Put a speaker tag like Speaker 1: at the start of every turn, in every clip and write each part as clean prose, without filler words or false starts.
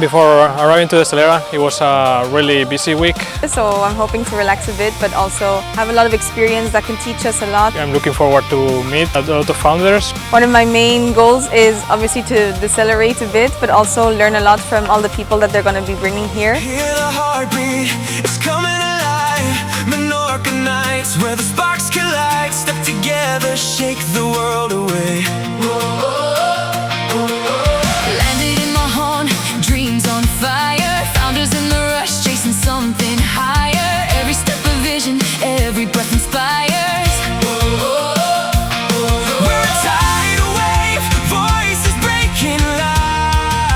Speaker 1: Before arriving to Decelera, it was a really busy week.
Speaker 2: So I'm hoping to relax a bit, but also have a lot of experience that can teach us a lot.
Speaker 1: I'm looking forward to meet a lot of founders.
Speaker 2: One of my main goals is obviously to decelerate a bit, but also learn a lot from all the people that they're going to be bringing here.
Speaker 3: Hear the heartbeat, it's coming alive. Menorca nights where the sparks collide. Step together, shake the world away.
Speaker 4: Landed in my home, dreams on fire. Founders in the rush, chasing something higher. Every step a vision, every breath inspires.
Speaker 3: We're a tidal wave, voices breaking loud.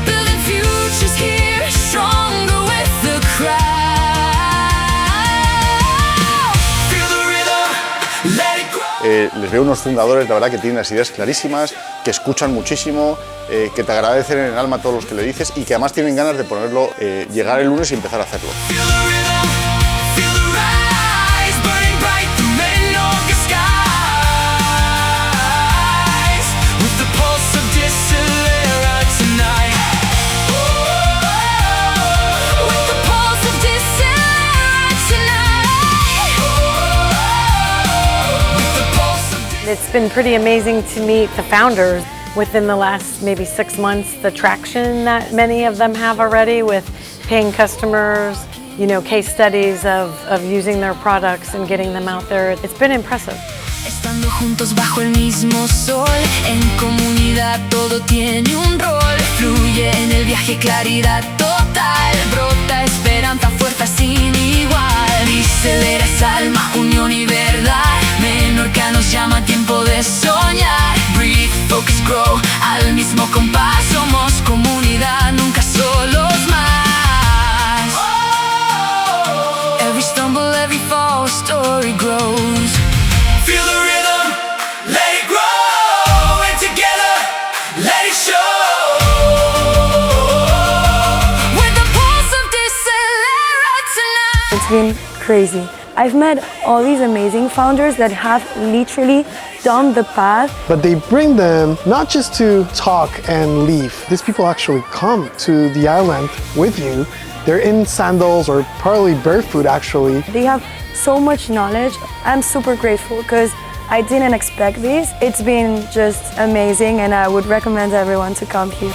Speaker 4: Building futures here, stronger with the crowd.
Speaker 3: Feel the rhythm, let it grow.
Speaker 5: Les veo unos fundadores, la verdad, que tienen las ideas clarísimas, que escuchan muchísimo, que te agradecen en el alma todo lo que le dices y que además tienen ganas de ponerlo, llegar el lunes y empezar a hacerlo.
Speaker 3: Feel the rhythm, feel the rise, burning bright the Menorca skies. With the pulse of Decelera tonight.
Speaker 4: With the pulse of Decelera tonight.
Speaker 3: With the pulse of
Speaker 6: It's been pretty amazing to meet the founders within the last maybe 6 months, the traction that many of them have already with paying customers, you know, case studies of using their products and getting them out there. It's been impressive.
Speaker 4: Estando juntos bajo el mismo sol, en comunidad todo tiene un rol. Fluye en el viaje claridad total, brota esperanza, fuerza sin igual. Decelera es alma, unión y verdad. Menorca nos llama, tiempo de soñar. Breathe, focus, grow, al mismo compás. Somos comunidad, nunca solos más. Every stumble, every fall, a story grows.
Speaker 3: Feel the rhythm, let it grow, and together, let it show.
Speaker 4: With the pulse of Decelera tonight.
Speaker 7: It's been crazy. I've met all these amazing founders that have literally done the path.
Speaker 8: But they bring them not just to talk and leave. These people actually come to the island with you. They're in sandals or probably barefoot actually.
Speaker 7: They have so much knowledge. I'm super grateful because I didn't expect this. It's been just amazing and I would recommend everyone to come here.